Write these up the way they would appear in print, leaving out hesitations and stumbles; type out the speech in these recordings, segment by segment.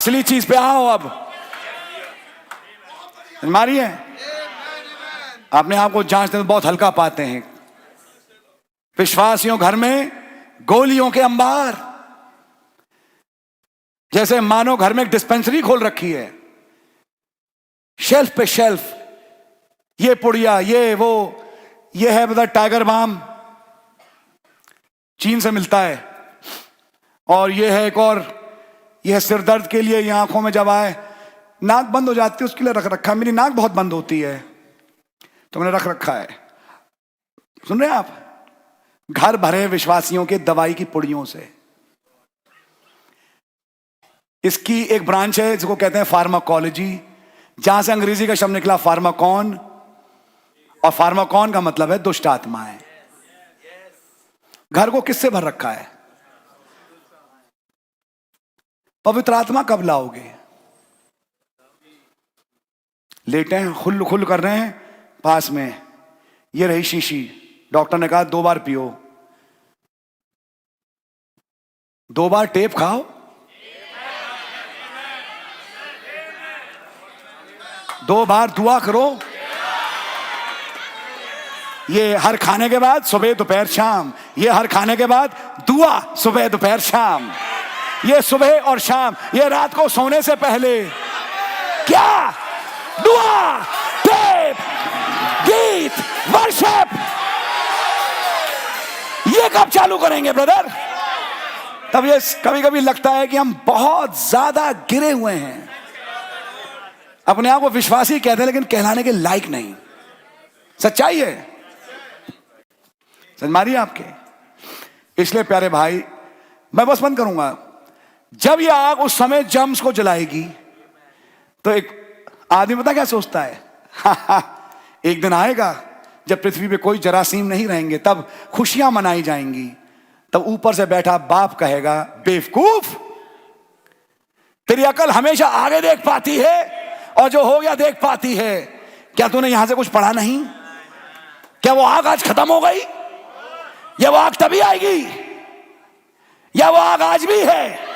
असली चीज पे आओ। अब मारी है, अपने आप को जांचते तो बहुत हल्का पाते हैं। विश्वासियों घर में गोलियों के अंबार, जैसे मानो घर में एक डिस्पेंसरी खोल रखी है, शेल्फ पे शेल्फ, ये पुड़िया, ये वो, ये है मतलब टाइगर बाम, चीन से मिलता है, और ये है एक और, ये है सिर दर्द के लिए, ये आंखों में जब आए नाक बंद हो जाती है उसके लिए रख रखा है। मेरी नाक बहुत बंद होती है तो मैंने रख रखा है। सुन रहे हैं आप? घर भरे विश्वासियों के दवाई की पुड़ियों से। इसकी एक ब्रांच है जिसको कहते हैं फार्माकोलॉजी, जहां से अंग्रेजी का शब्द निकला फार्माकॉन, और फार्माकॉन का मतलब है दुष्ट आत्माएं। घर को किससे भर रखा है? पवित्र आत्मा कब लाओगे? लेटे हैं, खुल खुल कर रहे हैं, पास में ये रही शीशी, डॉक्टर ने कहा 2 बार पियो, 2 बार टेप खाओ, 2 बार दुआ करो। ये हर खाने के बाद सुबह दोपहर शाम, ये हर खाने के बाद दुआ सुबह दोपहर शाम, ये सुबह और शाम, ये रात को सोने से पहले। क्या? दुआ, टेप, गीत, वर्शिप। ये कब चालू करेंगे ब्रदर? तब ये कभी कभी लगता है कि हम बहुत ज्यादा गिरे हुए हैं, अपने आप को विश्वासी कहते हैं लेकिन कहलाने के लायक नहीं। सच्चाई है, समझ मारिए आपके। इसलिए प्यारे भाई, मैं बस बंद करूंगा। जब ये आग उस समय जम्स को जलाएगी तो एक आदमी पता क्या सोचता है? एक दिन आएगा जब पृथ्वी पे कोई जरासीम नहीं रहेंगे, तब खुशियां मनाई जाएंगी। तब ऊपर से बैठा बाप कहेगा, बेवकूफ, तेरी अकल हमेशा आगे देख पाती है और जो हो गया देख पाती है। क्या तूने यहां से कुछ पढ़ा नहीं? क्या वो आग आज खत्म हो गई? या वो आग तभी आएगी? या वो आग आज भी है?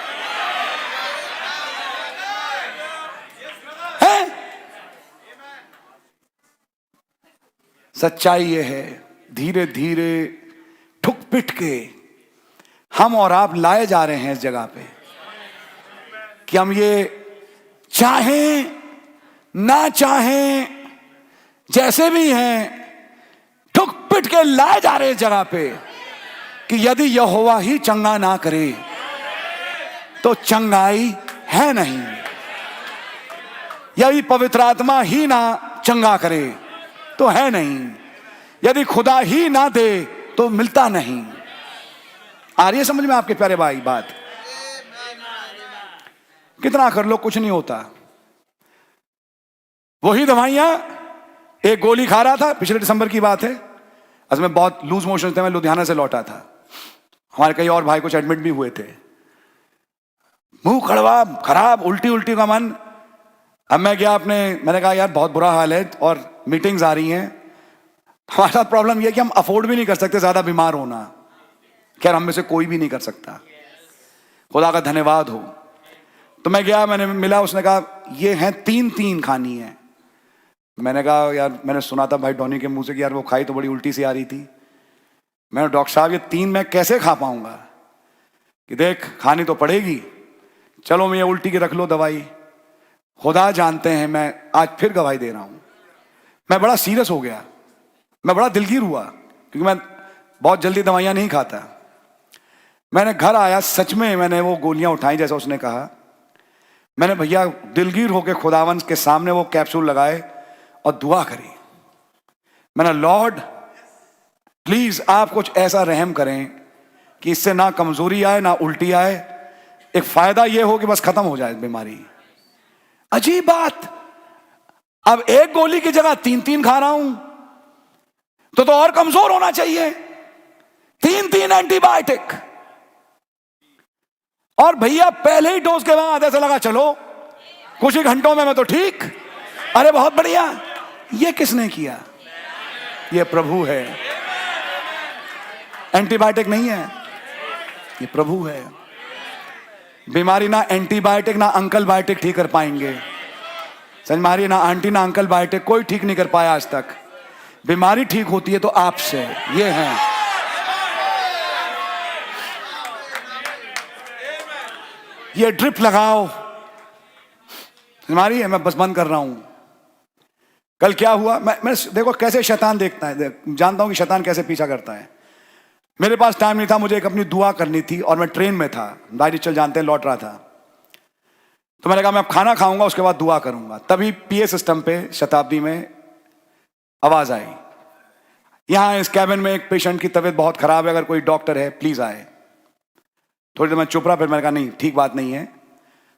सच्चाई ये है, धीरे धीरे ठुक पिट के हम और आप लाए जा रहे हैं इस जगह पे कि हम ये चाहें ना चाहें, जैसे भी हैं, ठुक पिट के लाए जा रहे हैं इस जगह पे कि यदि यहोवा ही चंगा ना करे तो चंगाई है नहीं, यदि पवित्र आत्मा ही ना चंगा करे तो है नहीं, यदि खुदा ही ना दे तो मिलता नहीं। आ रही है समझ में आपके प्यारे भाई बात? कितना कर लो कुछ नहीं होता। वही दवाइयां, एक गोली खा रहा था, पिछले दिसंबर की बात है, असल में बहुत लूज मोशन थे, मैं लुधियाना से लौटा था, हमारे कई और भाई कुछ एडमिट भी हुए थे, मुंह कड़वा, खराब, उल्टी उल्टी का मन। अब मैं गया मैंने कहा यार बहुत बुरा हाल है और मीटिंग्स आ रही हैं। हमारे साथ प्रॉब्लम यह है कि हम अफोर्ड भी नहीं कर सकते ज्यादा बीमार होना, खैर हम में से कोई भी नहीं कर सकता, खुदा का धन्यवाद हो। तो मैं गया, मैंने मिला, उसने कहा ये हैं 3 खानी है। मैंने कहा यार मैंने सुना था भाई डॉनी के मुंह से कि यार वो खाई तो बड़ी उल्टी सी आ रही थी। मैंने डॉक्टर साहब ये 3 मैं कैसे खा पाऊंगा? कि देख खानी तो पड़ेगी, चलो मैं ये उल्टी की रख लो दवाई, खुदा जानते हैं मैं आज फिर गवाही दे रहा हूं। मैं बड़ा सीरियस हो गया, मैं बड़ा दिलगीर हुआ क्योंकि मैं बहुत जल्दी दवाइयां नहीं खाता। मैंने घर आया, सच में मैंने वो गोलियां उठाई जैसा उसने कहा। मैंने भैया दिलगीर होकर खुदावंत के सामने वो कैप्सूल लगाए और दुआ करी। मैंने लॉर्ड प्लीज आप कुछ ऐसा रहम करें कि इससे ना कमजोरी आए ना उल्टी आए, एक फायदा ये हो कि बस खत्म हो जाए बीमारी। अजीब बात, अब एक गोली की जगह 3 खा रहा हूं तो और कमजोर होना चाहिए। 3 एंटीबायोटिक, और भैया पहले ही डोज के बाद ऐसा लगा चलो कुछ ही घंटों में मैं तो ठीक, अरे बहुत बढ़िया। ये किसने किया? ये प्रभु है, एंटीबायोटिक नहीं है, ये प्रभु है। बीमारी ना एंटीबायोटिक ना अंकल बायोटिक ठीक कर पाएंगे। समझ मारिए, ना आंटी ना अंकल बायोटिक कोई ठीक नहीं कर पाया आज तक। बीमारी ठीक होती है तो आपसे। ये है, ये ड्रिप लगाओ। समझ मारिए, मैं बस बंद कर रहा हूं। कल क्या हुआ, मैं देखो कैसे शैतान देखता है, जानता हूं कि शैतान कैसे पीछा करता है। मेरे पास टाइम नहीं था, मुझे एक अपनी दुआ करनी थी और मैं ट्रेन में था, भाई चल जानते हैं, लौट रहा था। तो मैंने कहा मैं अब खाना खाऊंगा उसके बाद दुआ करूंगा। तभी पीए सिस्टम पे शताब्दी में आवाज आई, यहां इस कैबिन में एक पेशेंट की तबीयत बहुत खराब है, अगर कोई डॉक्टर है प्लीज आए। थोड़ी देर मैं चुप रहा, फिर मैंने कहा नहीं ठीक बात नहीं है,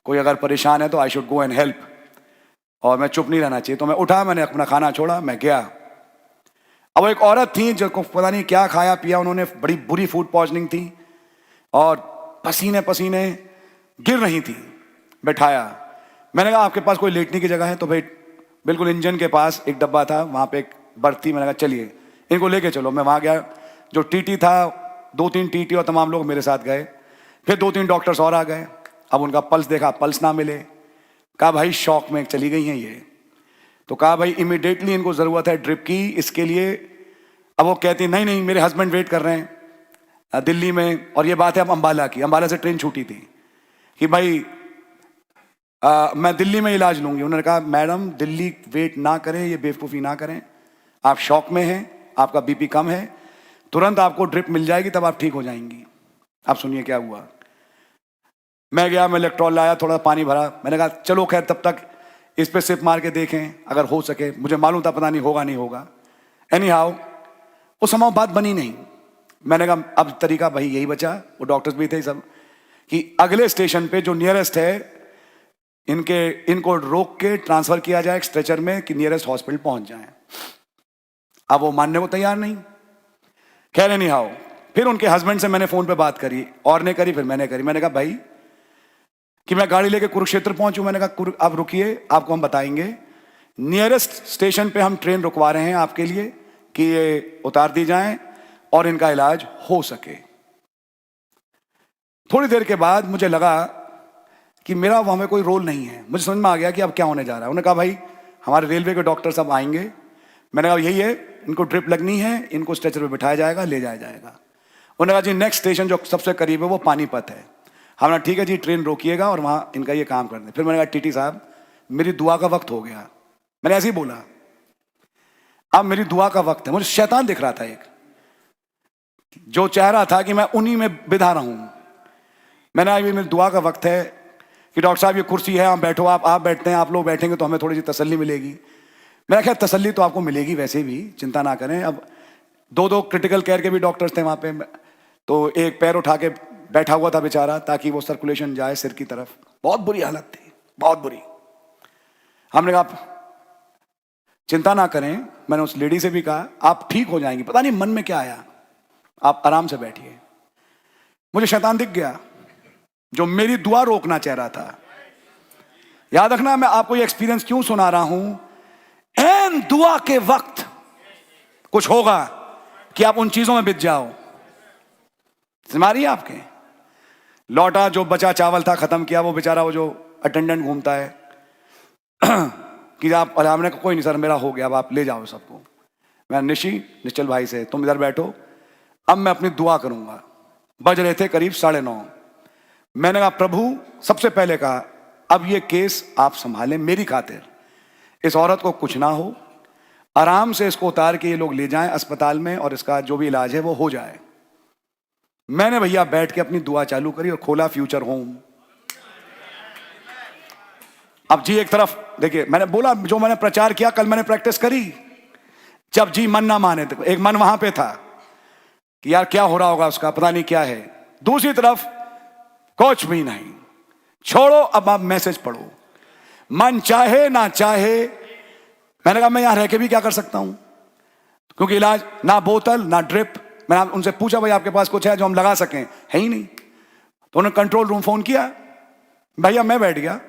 कोई अगर परेशान है तो I should go and help, और मैं चुप नहीं रहना चाहिए। तो मैं उठा, मैंने अपना खाना छोड़ा, मैं गया। अब वो एक औरत थी जिनको पता नहीं क्या खाया पिया उन्होंने, बड़ी बुरी फूड पॉइजनिंग थी और पसीने पसीने गिर रही थी। बैठाया, मैंने कहा आपके पास कोई लेटने की जगह है? तो भाई बिल्कुल इंजन के पास एक डब्बा था, वहां पे एक बर्थ थी। मैंने कहा चलिए इनको लेके चलो। मैं वहां गया, जो टीटी था, 2-3 टीटी और तमाम लोग मेरे साथ गए। फिर 2-3 डॉक्टर्स और आ गए। अब उनका पल्स देखा, पल्स ना मिले। कहा भाई शॉक में चली गई हैं ये। तो कहा भाई इमीडिएटली इनको जरूरत है ड्रिप की, इसके लिए। अब वो कहती नहीं नहीं मेरे हस्बैंड वेट कर रहे हैं दिल्ली में, और ये बात है अब अंबाला की, अंबाला से ट्रेन छूटी थी कि भाई मैं दिल्ली में इलाज लूंगी। उन्होंने कहा मैडम दिल्ली वेट ना करें, ये बेवकूफ़ी ना करें, आप शॉक में हैं, आपका बीपी कम है, तुरंत आपको ड्रिप मिल जाएगी तब आप ठीक हो जाएंगी। आप सुनिए क्या हुआ। मैं गया, मैं इलेक्ट्रॉल लाया, थोड़ा पानी भरा, मैंने कहा चलो खैर तब तक इस पे सिप मार के देखें अगर हो सके। मुझे मालूम था पता नहीं होगा नहीं होगा। एनी हाउ उस समय बात बनी नहीं। मैंने कहा अब तरीका भाई यही बचा, वो डॉक्टर्स भी थे सब, कि अगले स्टेशन पे जो नियरेस्ट है इनको रोक के ट्रांसफर किया जाए स्ट्रेचर में कि नियरेस्ट हॉस्पिटल पहुंच जाए। अब वो मानने को तैयार नहीं। खैर नहीं हाउ, फिर उनके हस्बैंड से मैंने फोन पे बात करी, और ने करी, फिर मैंने करी। मैंने कहा भाई कि मैं गाड़ी लेके कुरुक्षेत्र पहुंचूं। मैंने कहा आप रुकिए, आपको हम बताएंगे, नियरेस्ट स्टेशन पे हम ट्रेन रुकवा रहे हैं आपके लिए कि ये उतार दी जाए और इनका इलाज हो सके। थोड़ी देर के बाद मुझे लगा कि मेरा वहां में कोई रोल नहीं है। मुझे समझ में आ गया कि अब क्या होने जा रहा है। उन्होंने कहा भाई हमारे रेलवे के डॉक्टर सब आएंगे। मैंने कहा यही है, इनको ड्रिप लगनी है, इनको स्ट्रेचर पे बिठाया जाएगा, ले जाया जाएगा। उन्होंने कहा जी नेक्स्ट स्टेशन जो सबसे करीब है वो पानीपत है। हमने ठीक है जी ट्रेन रोकिएगा और वहां इनका ये काम कर दें। फिर मैंने कहा टीटी साहब मेरी दुआ का वक्त हो गया, मैंने ऐसे ही बोला, अब मेरी दुआ का वक्त है। मुझे शैतान दिख रहा था एक, जो चाह रहा था कि मैं उन्हीं में बिधा रहा हूं। मैंने अभी मेरी दुआ का वक्त है कि डॉक्टर साहब ये कुर्सी है, आप बैठो, आप बैठते हैं, आप लोग बैठेंगे तो हमें थोड़ी सी तसल्ली मिलेगी। मैंने कहा तसल्ली तो आपको मिलेगी वैसे भी, चिंता ना करें। अब 2 क्रिटिकल केयर के भी डॉक्टर्स थे वहां पे, तो एक पैर उठा के बैठा हुआ था बेचारा ताकि वो सर्कुलेशन जाए सिर की तरफ। बहुत बुरी हालत थी, बहुत बुरी। हमने कहा चिंता ना करें, मैंने उस लेडी से भी कहा आप ठीक हो जाएंगी। पता नहीं मन में क्या आया, आप आराम से बैठिए। मुझे शैतान दिख गया जो मेरी दुआ रोकना चाह रहा था। याद रखना मैं आपको ये एक्सपीरियंस क्यों सुना रहा हूं, एन दुआ के वक्त कुछ होगा कि आप उन चीजों में बित जाओ। मारिए आपके लौटा, जो बचा चावल था खत्म किया। वो बेचारा वो जो अटेंडेंट घूमता है कि आप, हमने कहा कोई नहीं सर मेरा हो गया, अब आप ले जाओ सबको। मैं निश्चल भाई से, तुम इधर बैठो, अब मैं अपनी दुआ करूंगा। बज रहे थे करीब 9:30। मैंने कहा प्रभु, सबसे पहले कहा अब ये केस आप संभालें मेरी खातिर, इस औरत को कुछ ना हो, आराम से इसको उतार के ये लोग ले जाएं अस्पताल में और इसका जो भी इलाज है वो हो जाए। मैंने भैया बैठ के अपनी दुआ चालू करी और खोला फ्यूचर होम। अब जी एक तरफ देखिए, मैंने बोला जो मैंने प्रचार किया कल मैंने प्रैक्टिस करी। जब जी मन ना माने तो एक मन वहां पे था कि यार क्या हो रहा होगा उसका, पता नहीं क्या है। दूसरी तरफ कुछ भी नहीं, छोड़ो अब आप मैसेज पढ़ो, मन चाहे ना चाहे। मैंने कहा मैं यहां रह के भी क्या कर सकता हूं, क्योंकि इलाज ना बोतल ना ड्रिप। मैंने उनसे पूछा भाई आपके पास कुछ है जो हम लगा सकें, है ही नहीं। तो उन्होंने कंट्रोल रूम फोन किया, भैया मैं बैठ गया,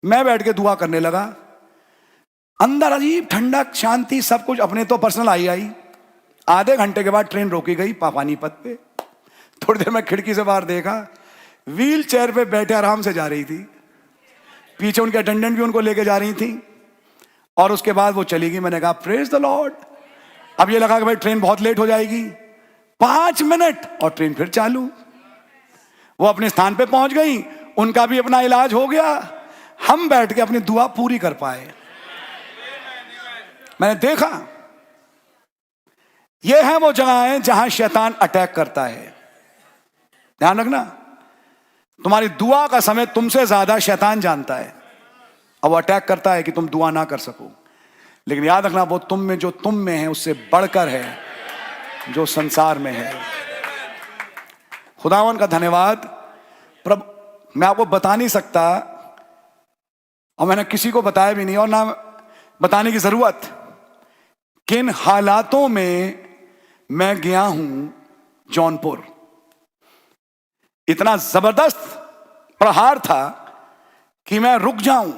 मैं बैठ के दुआ करने लगा। अंदर अजीब ठंडक शांति सब कुछ अपने तो पर्सनल आई। आधे घंटे के बाद ट्रेन रोकी गई पानीपत पे। थोड़ी देर में खिड़की से बाहर देखा, व्हील चेयर पे बैठे आराम से जा रही थी, पीछे उनके अटेंडेंट भी उनको लेके जा रही थी, और उसके बाद वो चली गई। मैंने कहा प्रेज द लॉर्ड। अब ये लगा कि भाई ट्रेन बहुत लेट हो जाएगी, 5 मिनट और ट्रेन फिर चालू। वो अपने स्थान पे पहुंच गई, उनका भी अपना इलाज हो गया, हम बैठ के अपनी दुआ पूरी कर पाए। मैंने देखा ये है वो जगह है जहां शैतान अटैक करता है। ध्यान रखना, तुम्हारी दुआ का समय तुमसे ज्यादा शैतान जानता है, अब वो अटैक करता है कि तुम दुआ ना कर सको। लेकिन याद रखना, वो तुम में जो तुम में है उससे बढ़कर है जो संसार में है। खुदावन का धन्यवाद। प्रभु, मैं आपको बता नहीं सकता, और मैंने किसी को बताया भी नहीं और ना बताने की जरूरत, किन हालातों में मैं गया हूं जौनपुर। इतना जबरदस्त प्रहार था कि मैं रुक जाऊं,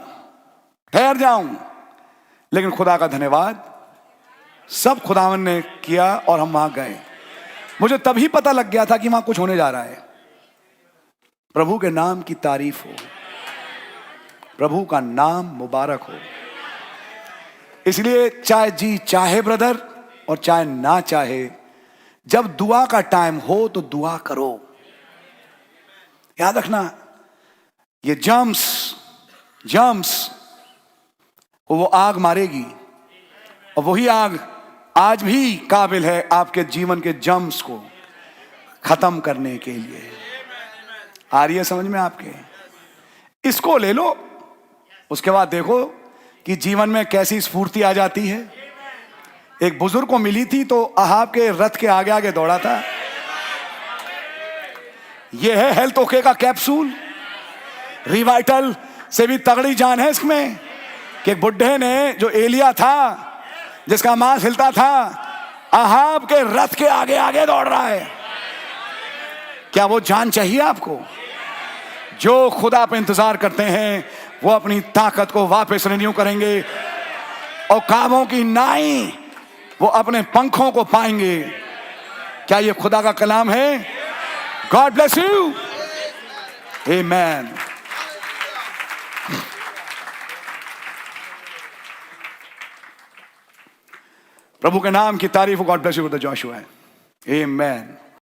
ठहर जाऊं, लेकिन खुदा का धन्यवाद, सब खुदावन ने किया और हम वहां गए। मुझे तभी पता लग गया था कि वहां कुछ होने जा रहा है। प्रभु के नाम की तारीफ हो, प्रभु का नाम मुबारक हो। इसलिए चाहे जी चाहे ब्रदर और चाहे ना चाहे, जब दुआ का टाइम हो तो दुआ करो। याद रखना, ये जम्स वो आग मारेगी, और वही आग आज भी काबिल है आपके जीवन के जम्स को खत्म करने के लिए। आ रही है समझ में आपके? इसको ले लो, उसके बाद देखो कि जीवन में कैसी स्फूर्ति आ जाती है। एक बुजुर्ग को मिली थी तो अहाब के रथ के आगे आगे दौड़ा था। यह है हेल्थ ओके का कैप्सूल, रिवाइटल से भी तगड़ी जान है इसमें, कि एक बुढ़े ने, जो एलिया था जिसका मांस हिलता था, अहाब के रथ के आगे आगे दौड़ रहा है। क्या वो जान चाहिए आपको? जो खुदा पे इंतजार करते हैं वो अपनी ताकत को वापस रिन्यू करेंगे, और काबों की नाई वो अपने पंखों को पाएंगे। क्या ये खुदा का कलाम है? गॉड ब्लेस यू, आमेन। प्रभु के नाम की तारीफ हो। God bless you brother Joshua, amen.